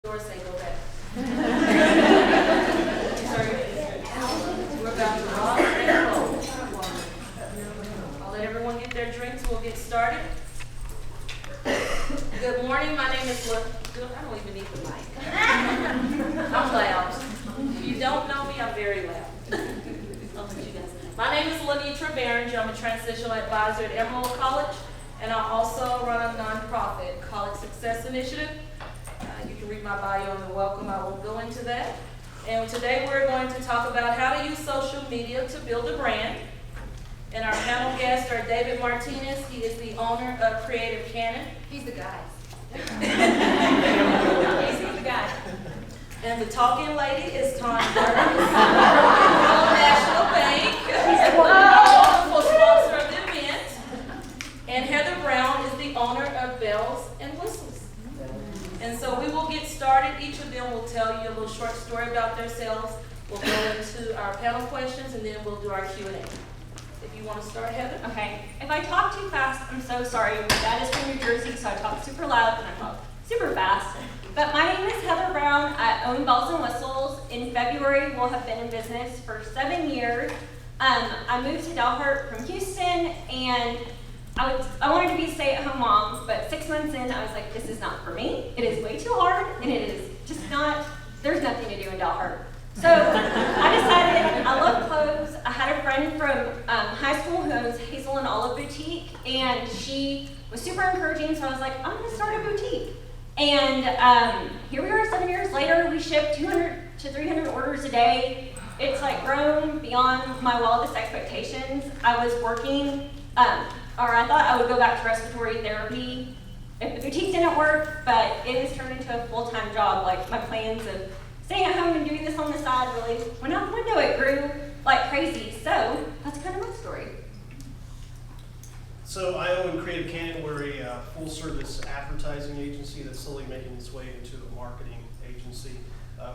Or say go back. We're about to rock and roll. I'll let everyone get their drinks. We'll get started. Good morning. My name is I don't even need the mic. I'm loud. If you don't know me, I'm very loud. I'll let you guys. My name is Lenitra Berenger. I'm a transitional advisor at Amarillo College, and I also run a nonprofit, College Success Initiative. You can read my bio on the welcome. I won't go into that. And today we're going to talk about how to use social media to build a brand. And our panel guests are David Martinez. He is the owner of Creative Canon. He's the guy. He's the guy. And the talking lady is Tom Burns, National Bank, wonderful sponsor of the event. And Heather Brown is the owner of Bells and Whistles. And so we will get started. Each of them will tell you a little short story about themselves. We'll go into our panel questions, and then we'll do our Q&A. If you want to start, Heather. Okay. If I talk too fast, I'm so sorry. My dad is from New Jersey, so I talk super loud and I talk super fast. But my name is Heather Brown. I own Bells and Whistles. In February, we'll have been in business for 7 years. I moved to Delhart from Houston, and I wanted to be a stay-at-home mom, but 6 months in, I was like, this is not for me. It is way too hard, and it is just not, there's nothing to do in Delhart. So I decided, I love clothes. I had a friend from high school who owns Hazel and Olive Boutique, and she was super encouraging, so I was like, I'm gonna start a boutique. And here we are 7 years later. We ship 200 to 300 orders a day. It's like grown beyond my wildest expectations. I was working, or I thought I would go back to respiratory therapy if the boutique didn't work, but it has turned into a full-time job. Like, my plans of staying at home and doing this on the side really went out the window. It grew like crazy. So that's kind of my story. So I own Creative Canon. We're a full-service advertising agency that's slowly making its way into a marketing agency.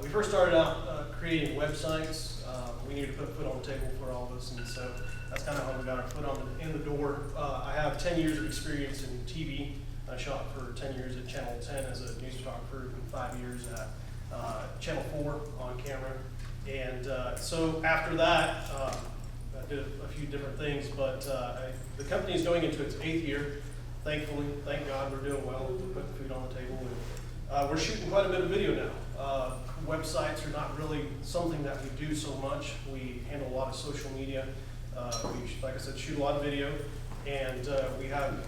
We first started out creating websites. We needed to put a foot on the table for all of us, and so that's kind of how we got our foot in the door. I have 10 years of experience in TV. I shot for 10 years at Channel 10 as a news photographer, and 5 years at Channel 4 on camera. And so after that, I did a few different things, but the company is going into its 8th year. Thankfully, thank God, we're doing well. We're putting food on the table, and we're shooting quite a bit of video now. Websites are not really something that we do so much. We handle a lot of social media. We, like I said, shoot a lot of video, and we have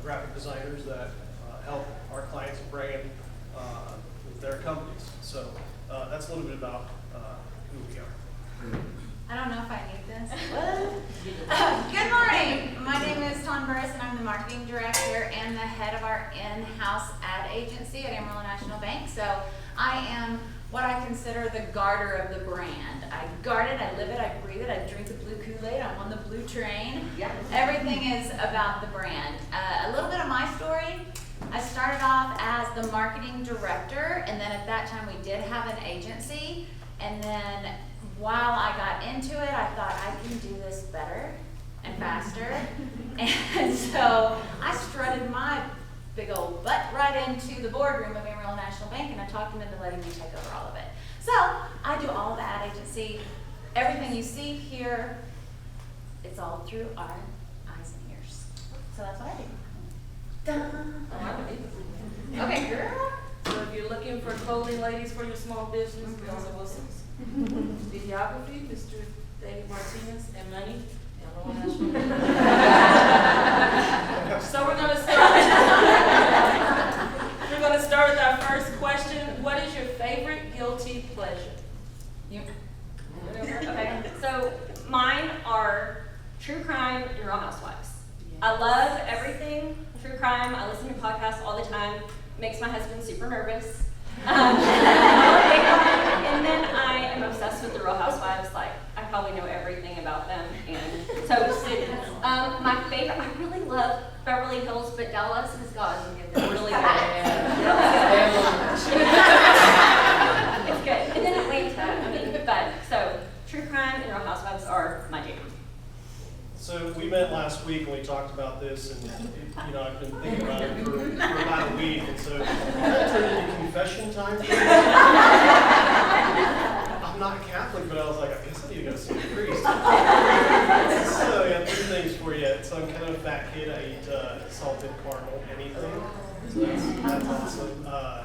graphic designers that help our clients brand with their companies. So that's a little bit about who we are. I don't know if I need this. Good morning. My name is Tom Burris, and I'm the marketing director and the head of our in-house ad agency at Amarillo National Bank. So I am what I consider the garter of the brand. I guard it, I live it, I breathe it, I drink the blue Kool-Aid, I'm on the blue train. Yeah. Everything is about the brand. A little bit of my story. I started off as the marketing director, and then at that time we did have an agency, and then while I got into it, I thought I can do this better and faster. And so I strutted my big old butt right into the boardroom of Amarillo National Bank, and I talked them into letting me take over all of it. So I do all the ad agency. Everything you see here, it's all through our eyes and ears. So that's what I do. Dun. Okay, girl. So if you're looking for clothing ladies for your small business, Bells and Whistles. Videography, Mr. David Martinez, and money, Amarillo National Bank. So we're going to start. We're going to start with our first question. What is your favorite guilty pleasure? Okay, so mine are true crime and Real Housewives. I love everything true crime. I listen to podcasts all the time. Makes my husband super nervous. And then I am obsessed with the Real Housewives. Like, I probably know everything about them. And so, my favorite, I really love Beverly Hills, but Dallas has gotten really good. It's good. And then Atlanta, but so true crime and Real Housewives are my jam. So we met last week and we talked about this, and I've been thinking about it for about a week, and so I turned it into confession time? I'm not Catholic, but I was like, I guess I need to go see a priest. So yeah, 3 things for you. So I'm kind of a fat kid. I eat salted caramel, anything. So that's awesome. I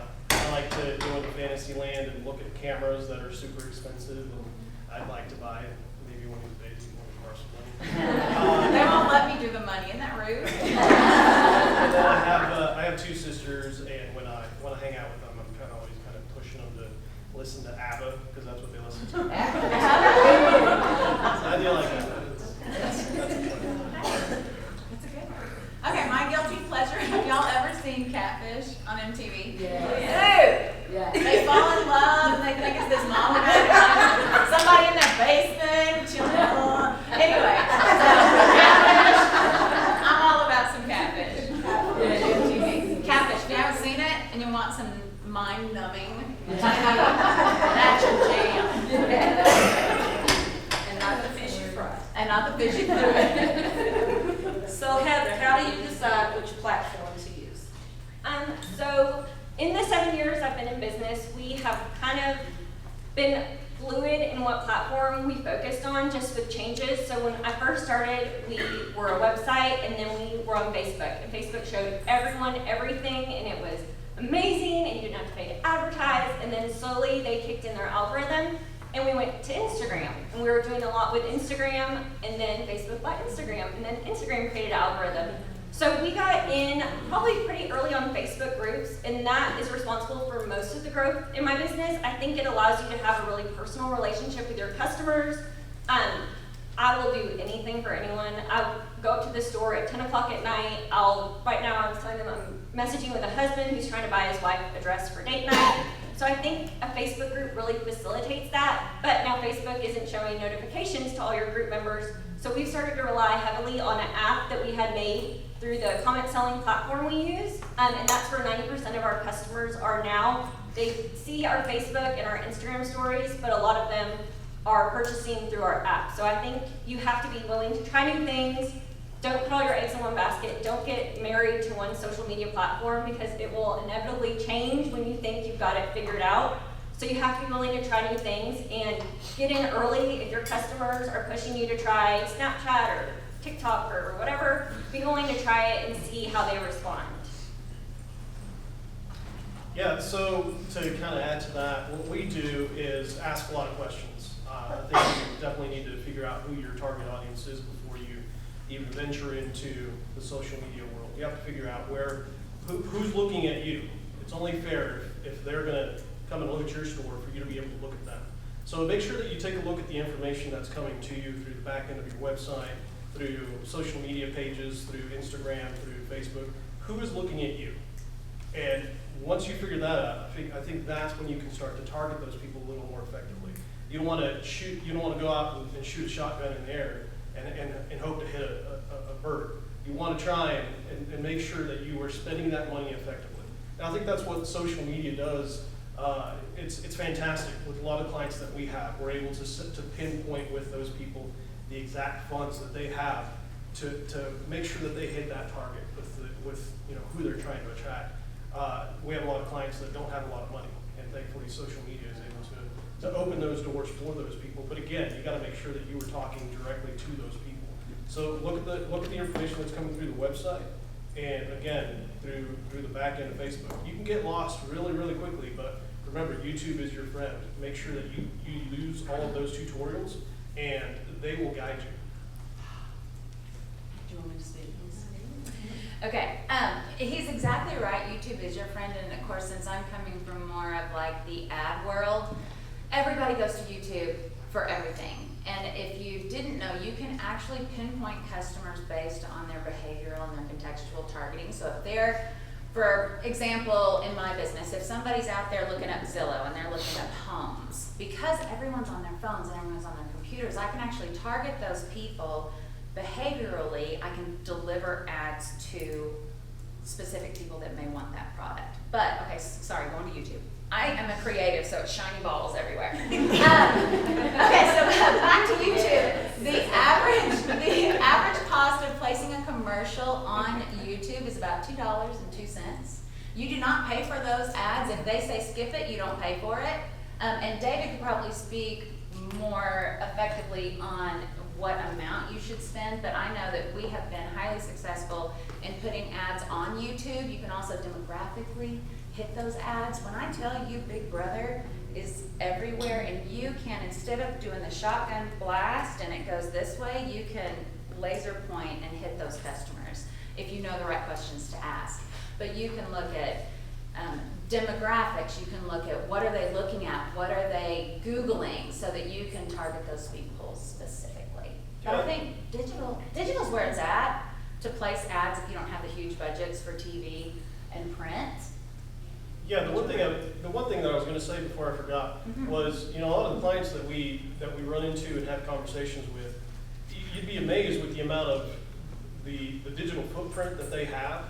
like to go into Fantasyland and look at cameras that are super expensive, and I'd like to buy maybe one of these days you want to borrow some money. They won't let me do the money, isn't that rude? And then I have 2 sisters, and when I hang out with them, I'm always pushing them to listen to ABBA because that's what they listen to. So I do like that. That's a good one. Okay, my guilty pleasure. Have y'all ever seen Catfish on MTV? Yeah. Yeah. They fall in love and they think it's this mom and dad, somebody in their basement chilling. Anyway, so Catfish. I'm all about some Catfish. MTV. Catfish. If you haven't seen it and you want some mind-numbing, that's your jam. And not the fish you fry. And not the fish you threw. So Heather, how do you decide which platform to use? So in the 7 years I've been in business, we have kind of been fluid in what platform we focused on, just with changes. So when I first started, we were a website, and then we were on Facebook. And Facebook showed everyone everything, and it was amazing, and you didn't have to pay to advertise. And then slowly they kicked in their algorithm, and we went to Instagram. And we were doing a lot with Instagram, and then Facebook bought Instagram, and then Instagram created an algorithm. So we got in probably pretty early on Facebook groups, and that is responsible for most of the growth in my business. I think it allows you to have a really personal relationship with your customers. I will do anything for anyone. I'll go up to the store at 10 o'clock at night. Right now I was telling them I'm messaging with a husband who's trying to buy his wife a dress for date night. So I think a Facebook group really facilitates that, but now Facebook isn't showing notifications to all your group members. So we've started to rely heavily on an app that we had made through the comment selling platform we use, and that's where 90% of our customers are now. They see our Facebook and our Instagram stories, but a lot of them are purchasing through our app. So I think you have to be willing to try new things. Don't put all your eggs in one basket. Don't get married to one social media platform, because it will inevitably change when you think you've got it figured out. So you have to be willing to try new things and get in early. If your customers are pushing you to try Snapchat or TikTok or whatever, be willing to try it and see how they respond. Yeah, so to kind of add to that, what we do is ask a lot of questions. I think you definitely need to figure out who your target audience is before you even venture into the social media world. You have to figure out who's looking at you. It's only fair if they're going to come and look at your store for you to be able to look at them. So make sure that you take a look at the information that's coming to you through the back end of your website, through social media pages, through Instagram, through Facebook. Who is looking at you? And once you figure that out, I think that's when you can start to target those people a little more effectively. You don't want to go out and shoot a shotgun in the air and hope to hit a bird. You want to try and make sure that you are spending that money effectively. And I think that's what social media does. It's fantastic with a lot of clients that we have. We're able to pinpoint with those people the exact funds that they have to make sure that they hit that target with who they're trying to attract. We have a lot of clients that don't have a lot of money, and thankfully social media is able to open those doors for those people. But again, you got to make sure that you are talking directly to those people. So look at the information that's coming through the website, and again through the back end of Facebook. You can get lost really quickly, but remember, YouTube is your friend. Make sure that you use all of those tutorials, and they will guide you. Do you want me to speak? Okay, he's exactly right. YouTube is your friend, and of course, since I'm coming from more of like the ad world, everybody goes to YouTube for everything. And if you didn't know, you can actually pinpoint customers based on their behavioral and their contextual targeting. So if they're, for example, in my business, if somebody's out there looking up Zillow and they're looking up homes, because everyone's on their phones and everyone's on their computers, I can actually target those people behaviorally. I can deliver ads to specific people that may want that product. But, okay, sorry, going to YouTube. I am a creative, so it's shiny balls everywhere. Okay, so back to YouTube. The average cost of placing a commercial on YouTube is about $2.02. You do not pay for those ads. If they say skip it, you don't pay for it. And David could probably speak more effectively on what amount you should spend, but I know that we have been highly successful in putting ads on YouTube. You can also demographically hit those ads. When I tell you Big Brother is everywhere, and you can, instead of doing the shotgun blast and it goes this way, you can laser point and hit those customers if you know the right questions to ask. But you can look at demographics, you can look at what are they looking at, what are they Googling, so that you can target those people specifically. But I think digital's where it's at to place ads if you don't have the huge budgets for TV and print. Yeah, the one thing that I was going to say before I forgot was, a lot of the clients that we run into and have conversations with, you'd be amazed with the amount of the digital footprint that they have.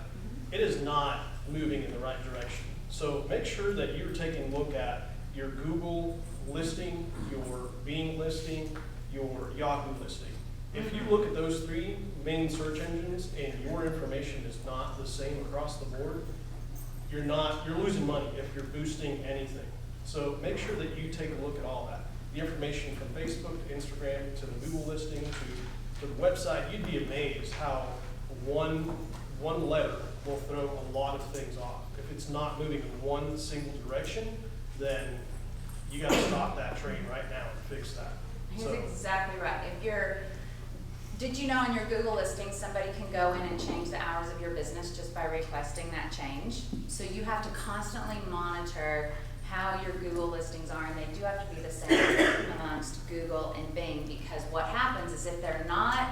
It is not moving in the right direction. So make sure that you're taking a look at your Google listing, your Bing listing, your Yahoo listing. If you look at those three main search engines and your information is not the same across the board, you're losing money if you're boosting anything. So make sure that you take a look at all that. The information from Facebook to Instagram to the Google listing to the website, you'd be amazed how one letter will throw a lot of things off. If it's not moving in one single direction, then you got to stop that train right now and fix that. He's exactly right. Did you know in your Google listing, somebody can go in and change the hours of your business just by requesting that change? So you have to constantly monitor how your Google listings are, and they do have to be the same amongst Google and Bing, because what happens is if they're not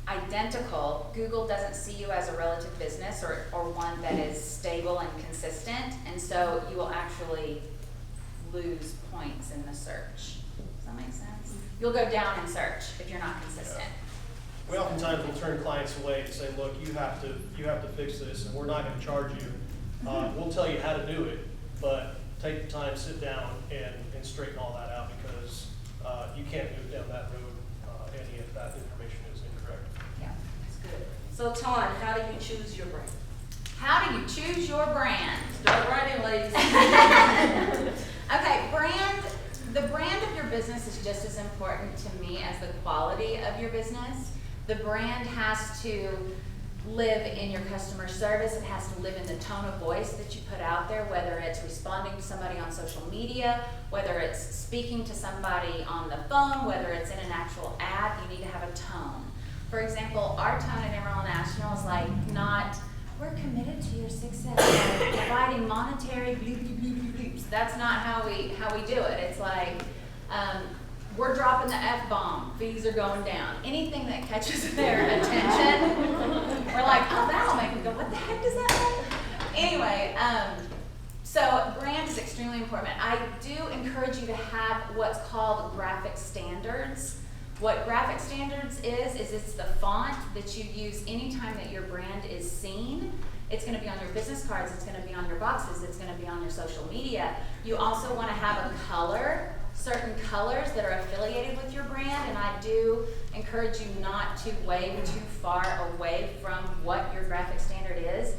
identical, Google doesn't see you as a relative business or one that is stable and consistent, and so you will actually lose points in the search. Does that make sense? You'll go down in search if you're not consistent. Yeah. We oftentimes will turn clients away and say, look, you have to fix this, and we're not going to charge you. We'll tell you how to do it, but take the time, sit down, and straighten all that out, because you can't move down that road any if that information is incorrect. Yeah, that's good. So Ton, how do you choose your brand? How do you choose your brand? Start right in, ladies. Okay, the brand of your business is just as important to me as the quality of your business. The brand has to live in your customer service. It has to live in the tone of voice that you put out there, whether it's responding to somebody on social media, whether it's speaking to somebody on the phone, whether it's in an actual ad. You need to have a tone. For example, our tone at Amarillo National is like not, we're committed to your success by providing monetary bleep, bleep, bleep, bleep, bleeps. That's not how we do it. It's like, we're dropping the F-bomb, fees are going down. Anything that catches their attention, we're like, oh, that'll make them go, what the heck does that mean? Anyway, so brand is extremely important. I do encourage you to have what's called graphic standards. What graphic standards is it's the font that you use anytime that your brand is seen. It's going to be on your business cards, it's going to be on your boxes, it's going to be on your social media. You also want to have a color, certain colors that are affiliated with your brand, and I do encourage you not to wade too far away from what your graphic standard is.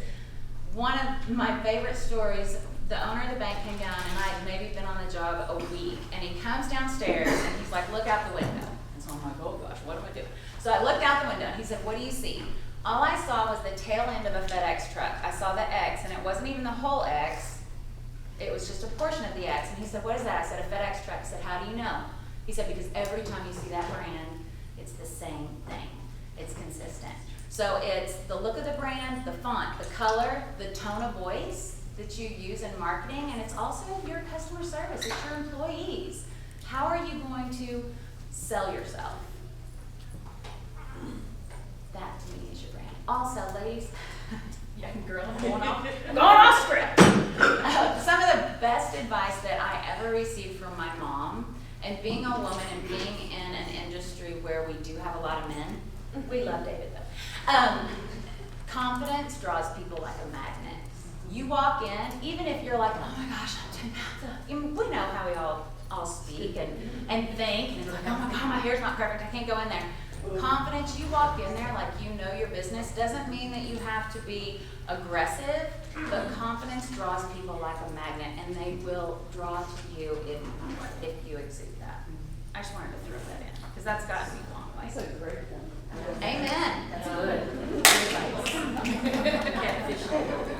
One of my favorite stories, the owner of the bank came down, and I had maybe been on the job a week, and he comes downstairs and he's like, look out the window. And so I'm like, oh gosh, what am I doing? So I looked out the window and he said, what do you see? All I saw was the tail end of a FedEx truck. I saw the X, and it wasn't even the whole X. It was just a portion of the X. And he said, what is that? I said, a FedEx truck. I said, how do you know? He said, because every time you see that brand, it's the same thing. It's consistent. So it's the look of the brand, the font, the color, the tone of voice that you use in marketing, and it's also your customer service. It's your employees. How are you going to sell yourself? That to me is your brand. Also, ladies, young girl, going off script. Some of the best advice that I ever received from my mom, and being a woman and being in an industry where we do have a lot of men, we love David though. Confidence draws people like a magnet. You walk in, even if you're like, oh my gosh, we know how we all speak and think, and it's like, oh my God, my hair's not perfect, I can't go in there. Confidence, you walk in there like you know your business, doesn't mean that you have to be aggressive, but confidence draws people like a magnet, and they will draw to you if you exude that. I just wanted to throw that in, because that's gotten me a long way. That's a great one. Amen. That's good.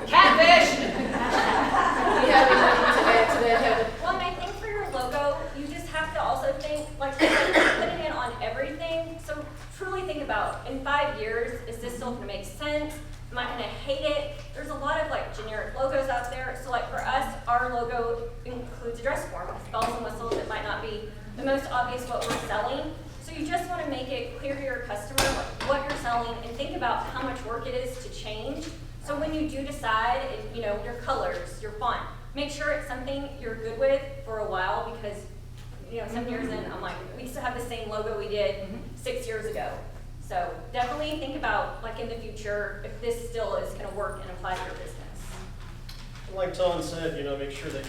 Catfish! You have anything to add to that, Heather? Well, and I think for your logo, you just have to also think, like, putting it on everything. So truly think about, in 5 years, is this still gonna make sense? Am I gonna hate it? There's a lot of like generic logos out there. So like for us, our logo includes a dress form with bells and whistles. It might not be the most obvious what we're selling. So you just wanna make it clear to your customer like, what you're selling, and think about how much work it is to change. So when you do decide, you know, your colors, your font, make sure it's something you're good with for a while, because you know, some years in, I'm like, we used to have the same logo we did 6 years ago. So definitely think about, like in the future, if this still is gonna work and apply to your business. Like Tom said, make sure that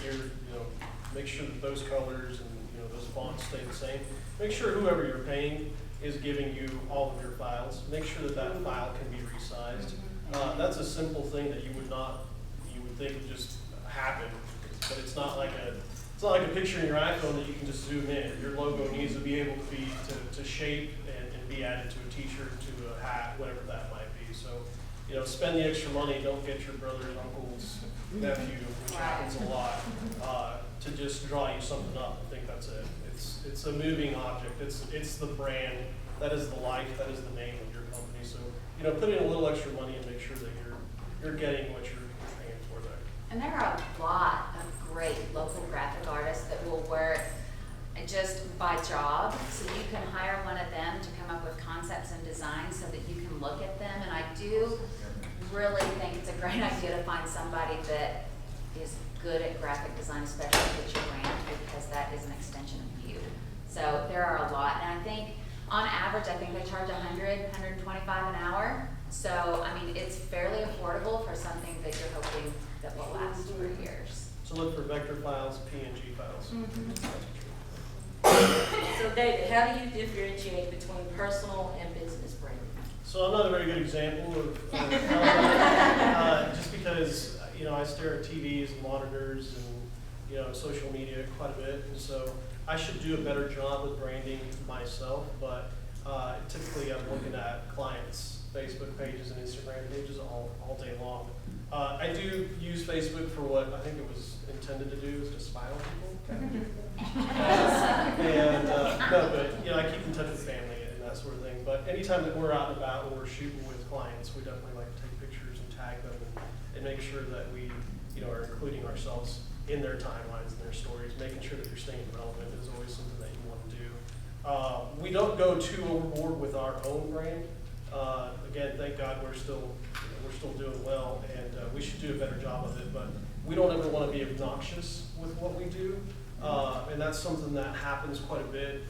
make sure that those colors and, those fonts stay the same. Make sure whoever you're paying is giving you all of your files. Make sure that that file can be resized. That's a simple thing that you would think would just happen, but it's not like a picture in your iPhone that you can just zoom in. Your logo needs to be able to shape and be added to a t-shirt, to a hat, whatever that might be. So, spend the extra money. Don't get your brother's uncle's nephew, which happens a lot, to just draw you something up. I think that's it. It's a moving object. It's the brand. That is the life. That is the name of your company. So, put in a little extra money and make sure that you're getting what you're paying for there. And there are a lot of great local graphic artists that will work just by job. So you can hire one of them to come up with concepts and designs so that you can look at them. And I do really think it's a great idea to find somebody that is good at graphic design, especially with your brand, because that is an extension of you. So there are a lot. And I think on average, I think they charge $100, $125 an hour. So, I mean, it's fairly affordable for something that you're hoping that will last for years. So look for vector files, PNG files. So David, how do you differentiate between personal and business branding? So I'm not a very good example of how that, just because, I stare at TVs and monitors and, social media quite a bit. And so I should do a better job with branding myself, but typically I'm looking at clients' Facebook pages and Instagram pages all day long. I do use Facebook for what I think it was intended to do, is to spy on people. I keep in touch with family and that sort of thing. But anytime that we're out and about, when we're shooting with clients, we definitely like to take pictures and tag them and make sure that we, are including ourselves in their timelines and their stories. Making sure that you're staying relevant is always something that you want to do. We don't go too overboard with our own brand. Again, thank God we're still doing well, and we should do a better job of it. But we don't ever want to be obnoxious with what we do, and that's something that happens quite a bit.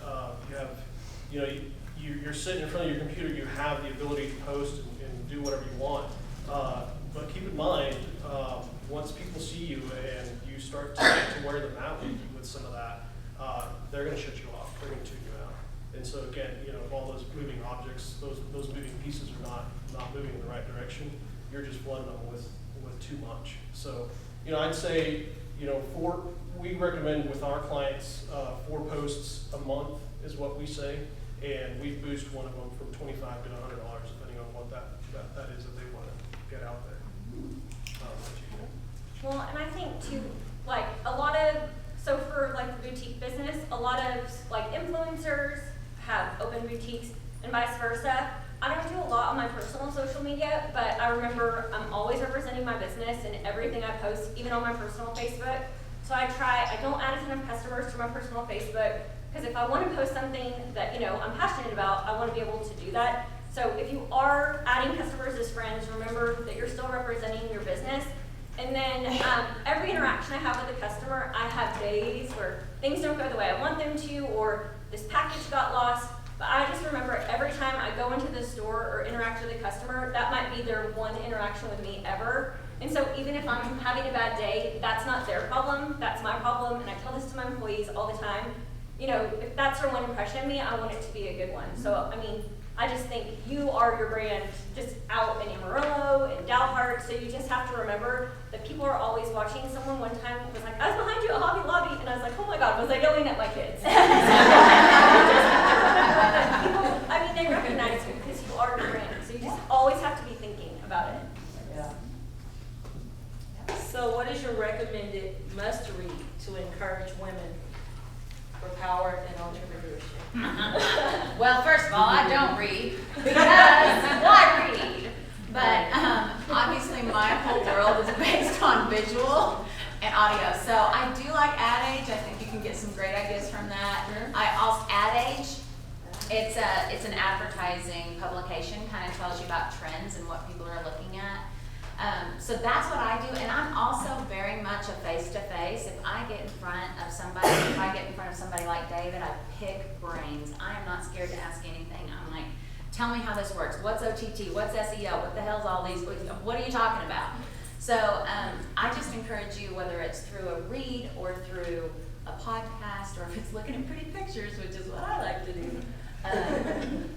You're sitting in front of your computer. You have the ability to post and do whatever you want. But keep in mind, once people see you and you start to wear them out with some of that, they're going to shut you off. They're going to tune you out. And so again, all those moving objects, those moving pieces are not moving in the right direction. You're just flooding them with too much. So, I'd say, we recommend with our clients 4 posts a month is what we say, and we boost one of them from $25 to $100 depending on what that is that they want to get out there. Well, and I think too, like so for like the boutique business, a lot of like influencers have open boutiques and vice versa. I don't do a lot on my personal social media, but I remember I'm always representing my business in everything I post, even on my personal Facebook. So I don't add a ton of customers to my personal Facebook, because if I want to post something that, I'm passionate about, I want to be able to do that. So if you are adding customers as friends, remember that you're still representing your business. And then every interaction I have with a customer, I have days where things don't go the way I want them to, or this package got lost. But I just remember every time I go into the store or interact with a customer, that might be their one interaction with me ever. And so even if I'm having a bad day, that's not their problem, that's my problem. And I tell this to my employees all the time. If that's their one impression of me, I want it to be a good one. So, I just think you are your brand just out in Amarillo and Dalhart, so you just have to remember that people are always watching. Someone one time was like, I was behind you at Hobby Lobby, and I was like, oh my God, was I yelling at my kids? People, I mean, they recognize you because you are your brand, so you just always have to be thinking about it. Yeah. So what is your recommended must read to encourage women for power and entrepreneurship? Well, first of all, I don't read because why read? But obviously my whole world is based on visual and audio. So I do like Ad Age. I think you can get some great ideas from that. I also Ad Age. It's an advertising publication, kind of tells you about trends and what people are looking at. So that's what I do, and I'm also very much a face-to-face. If I get in front of somebody like David, I pick brains. I am not scared to ask anything. I'm like, tell me how this works. What's OTT? What's SEO? What the hell's all these? What are you talking about? So I just encourage you, whether it's through a read or through a podcast, or if it's looking at pretty pictures, which is what I like to do,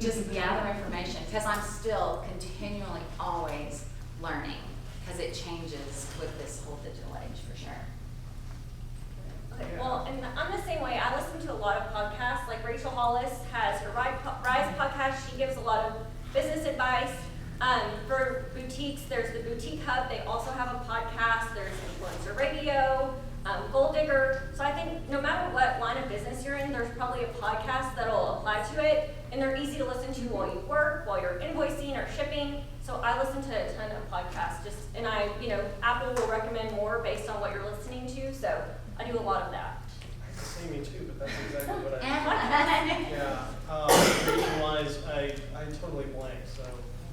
just gather information, because I'm still continually always learning, because it changes with this whole digital age for sure. Okay, well, and I'm the same way. I listen to a lot of podcasts. Like Rachel Hollis has her Rise podcast. She gives a lot of business advice. For boutiques, there's the Boutique Hub. They also have a podcast. There's Influencer Radio, Gold Digger. So I think no matter what line of business you're in, there's probably a podcast that'll apply to it. And they're easy to listen to while you work, while you're invoicing or shipping. So I listen to a ton of podcasts. And Apple will recommend more based on what you're listening to. So I do a lot of that. I say me too, but that's exactly what I Yeah. Yeah. Reason-wise, I totally blank, so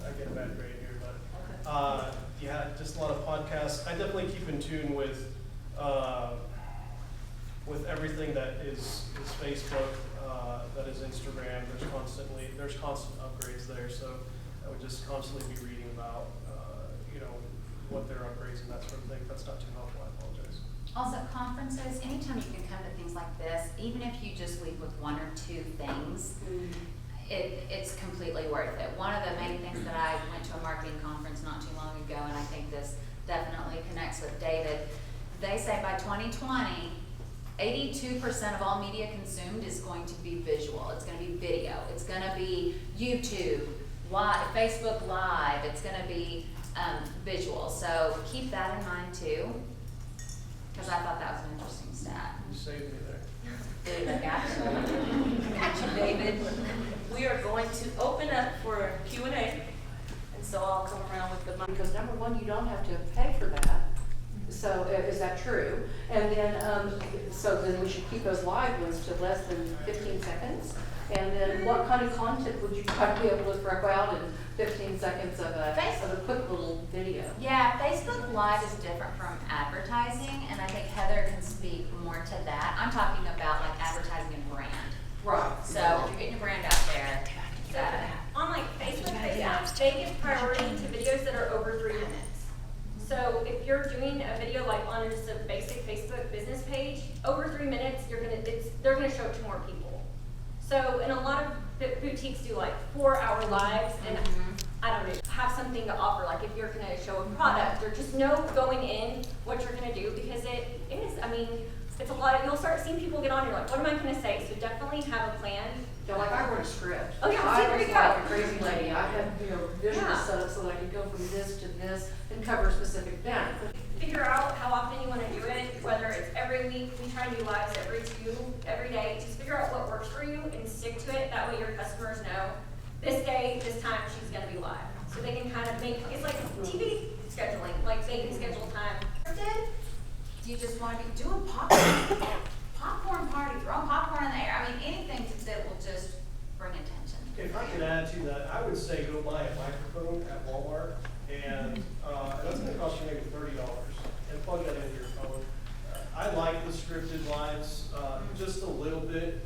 I get a bad grade here. But yeah, just a lot of podcasts. I definitely keep in tune with everything that is Facebook, that is Instagram. There's constant upgrades there. So I would just constantly be reading about what their upgrades and that sort of thing. If that's not too helpful, I apologize. Also, conferences, anytime you can come to things like this, even if you just leave with one or two things, it's completely worth it. One of the main things that I went to a marketing conference not too long ago, and I think this definitely connects with David. They say by 2020, 82% of all media consumed is going to be visual. It's going to be video. It's going to be YouTube, Facebook Live. It's going to be visual. So keep that in mind too, because I thought that was an interesting stat. You saved me there. David, I got you. Got you, David. We are going to open up for Q&A, and so I'll come around with the mic. Because number one, you don't have to pay for that. So is that true? And then, so then we should keep those live ones to less than 15 seconds. And then what kind of content would you try to be able to throw out in 15 seconds of a quick little video? Yeah, Facebook Live is different from advertising, and I think Heather can speak more to that. I'm talking about like advertising and brand. Right. So if you're getting your brand out there, you gotta On like Facebook, they give priority to videos that are over 3 minutes. So if you're doing a video like on just a basic Facebook business page, over 3 minutes, they're gonna show it to more people. So, and a lot of boutiques do like 4-hour lives, and I don't know, have something to offer. Like if you're gonna show a product, or just know going in what you're gonna do, because it is. I mean, it's a lot. You'll start seeing people get on. You're like, what am I gonna say? So definitely have a plan. Yeah, like I wrote a script. Oh yeah, I there was you like go. a crazy lady. I had visual Yeah. set up so that I could go from this to this and cover a specific event. Figure out how often you want to do it, whether it's every week. We try to do lives every day. Just figure out what works for you and stick to it. That way your customers know this day, this time she's going to be live. So they can kind of it's like TV scheduling, like they can schedule time. Do you just want to be doing popcorn party, throwing popcorn in the air? I mean, anything that will just bring attention. If I could add to that, I would say go buy a microphone at Walmart, and that's going to cost you maybe $30, and plug that into your phone. I like the scripted lives just a little bit,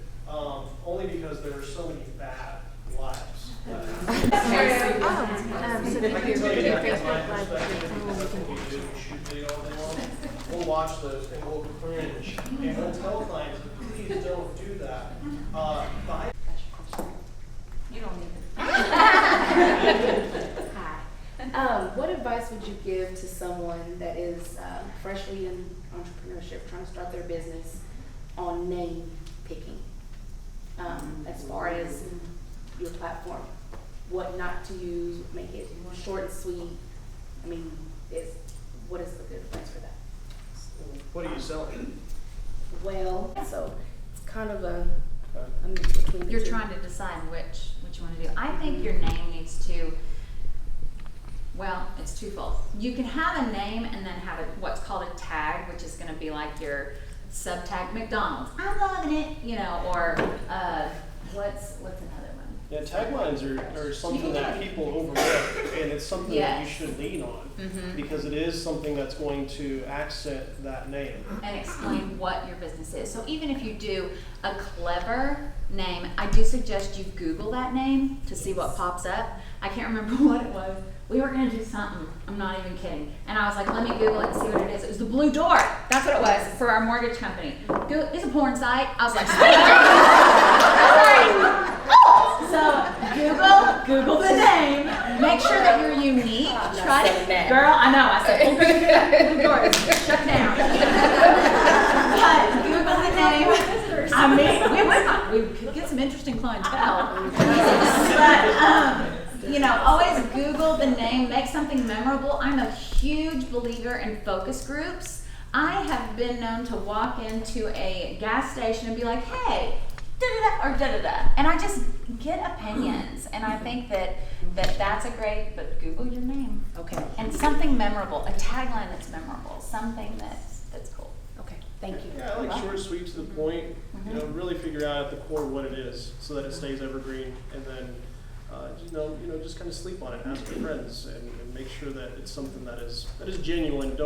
only because there are so many bad lives. I can tell you that from my perspective, because that's what we do. We shoot video all day long. We'll watch those and we'll cringe, and we'll tell clients, please don't do that. You don't need it. Hi. What advice would you give to someone that is freshly in entrepreneurship, trying to start their business on name picking? As far as your platform, what not to use, make it short and sweet. I mean, what is the good advice for that? What are you selling? Well, so it's kind of a mix between the You're two. trying to decide which you want to do. I think your name needs to, well, it's twofold. You can have a name and then have what's called a tag, which is going to be like your sub-tag McDonald's. I'm loving it, you know, or what's another one? Yeah, taglines are something that people overlook, and it's something that you Yes. should lean on, Mhm. because it is something that's going to accent that name. And explain what your business is. So even if you do a clever name, I do suggest you Google that name to see what pops up. I can't remember what it was. We were gonna do something, I'm not even kidding. And I was like, let me Google it and see what it is. It was the Blue Door. That's what it was for our mortgage company. It's a porn site. I was like, sweet. So Google the name. Make sure that you're unique. Try to, girl, I know. I said, Blue Door, shut down. But Google the name. I mean, we could get some interesting clientele. But, you know, always Google the name, make something memorable. I'm a huge believer in focus groups. I have been known to walk into a gas station and be like, hey, da-da-da, or da-da-da. And I just get opinions. And I think that's a great, but Google your name. Okay. And something memorable, a tagline that's memorable, something that's cool. Okay. Thank you. Yeah, I like short, sweet, to the point. You know, really figure out at the core what it is, so that it stays evergreen, and then just kind of sleep on it, ask your friends, and make sure that it's something that is genuine.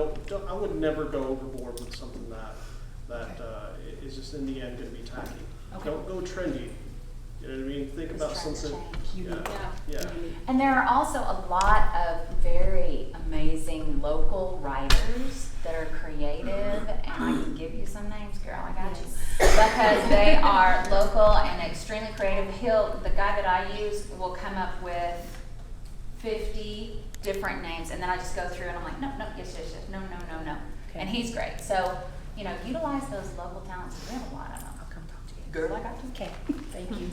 I would never go overboard with something that is just in the end going to be tacky. Okay. Don't go trendy. You know what I mean? Think about trends something. change. Yeah. And there are also a lot of very amazing local writers that are creative, and I can give you some names, girl, I got you. Because they are local and extremely creative. The guy that I use will come up with 50 different names, and then I just go through and I'm like, no, yes, no. Okay. And he's great. So, utilize those local talents. We have a lot of them. I'll come talk to you. Girl, I got you. Okay. Thank you.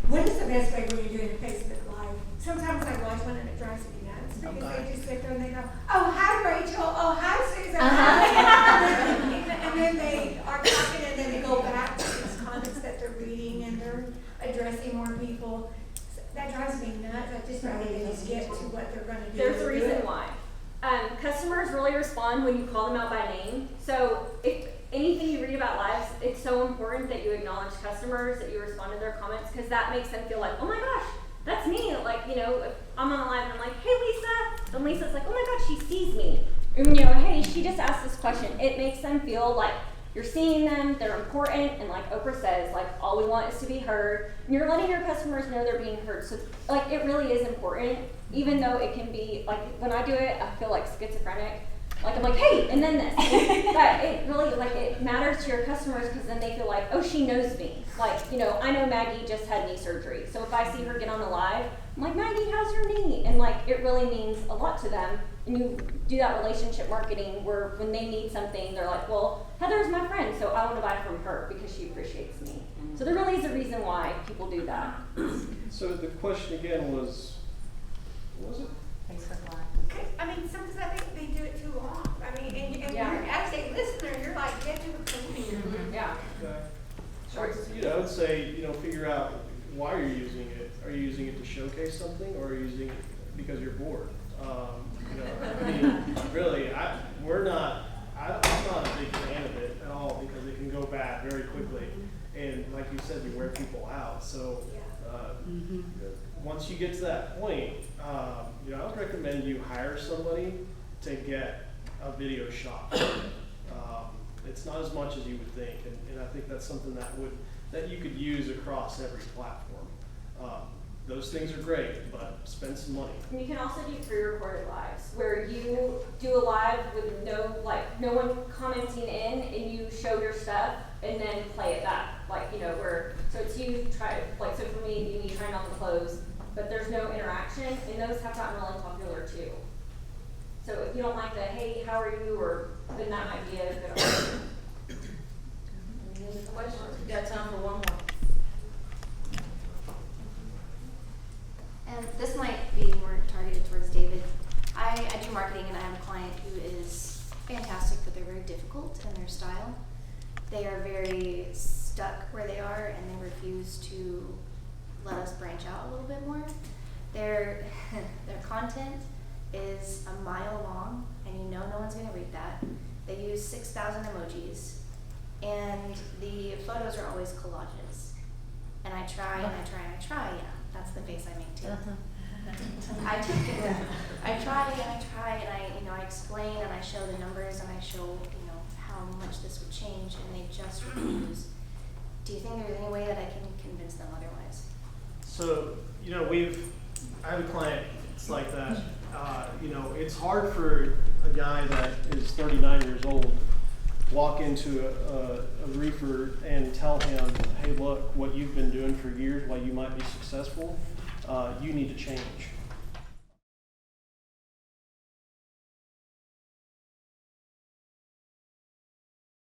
What is the best way when you're doing a Facebook Live? Sometimes I watch one and it drives me nuts because they just sit there and they go, oh, hi, Rachel. Oh, hi, Susan. And then they are talking and then they go back to these comments that they're reading and they're addressing more people. That drives me nuts. I just rather they just get to what they're going to do. There's a reason why. Customers really respond when you call them out by name. So if anything you read about lives, it's so important that you acknowledge customers, that you respond to their comments, because that makes them feel like, oh my gosh, that's me. Like, if I'm on a live and I'm like, hey Lisa, then Lisa's like, oh my gosh, she sees me. And hey, she just asked this question. It makes them feel like you're seeing them, they're important, and like Oprah says, like, all we want is to be heard. And you're letting your customers know they're being heard. So like, it really is important, even though it can be, like, when I do it, I feel like schizophrenic. Like, I'm like, hey, and then this. But it really, it matters to your customers, because then they feel like, oh, she knows me. Like, I know Maggie just had knee surgery. So if I see her get on the live, I'm like, Maggie, how's your knee? And it really means a lot to them. And you do that relationship marketing where when they need something, they're like, well, Heather's my friend, so I want to buy from her because she appreciates me. So there really is a reason why people do that. So the question again was, what was it? Facebook Live. I mean, sometimes I think they do it too long. I mean, and you're, as a listener, you're like, get to the point. Yeah. Okay. I would say, figure out why you're using it. Are you using it to showcase something, or are you using it because you're bored? I mean, really, I'm not a big fan of it at all, because it can go bad very quickly. And like you said, you wear people out. So once you get to that point, I would recommend you hire somebody to get a video shot. It's not as much as you would think, and I think that's something that you could use across every platform. Those things are great, but spend some money. And you can also do pre-recorded lives where you do a live with no one commenting in, and you show your stuff and then play it back. So it's you so for meeting you try not to close, but there's no interaction, and those have gotten really popular too. So if you don't like the, hey, how are you, or, then that might be a good option. Any other questions? We got time for one more. And this might be more targeted towards David. I do marketing and I have a client who is fantastic, but they're very difficult in their style. They are very stuck where they are and they refuse to let us branch out a little bit more. Their content is a mile long and you know no one's going to read that. They use 6,000 emojis and the photos are always collages. And I try and I try and I try, yeah, that's the face I make too. I try and I explain and I show the numbers and I show, how much this would change and they just refuse. Do you think there's any way that I can convince them otherwise? So, I have a client that's like that. It's hard for a guy that is 39 years old walk into a roofer and tell him, hey, look, what you've been doing for years, while you might be successful, you need to change.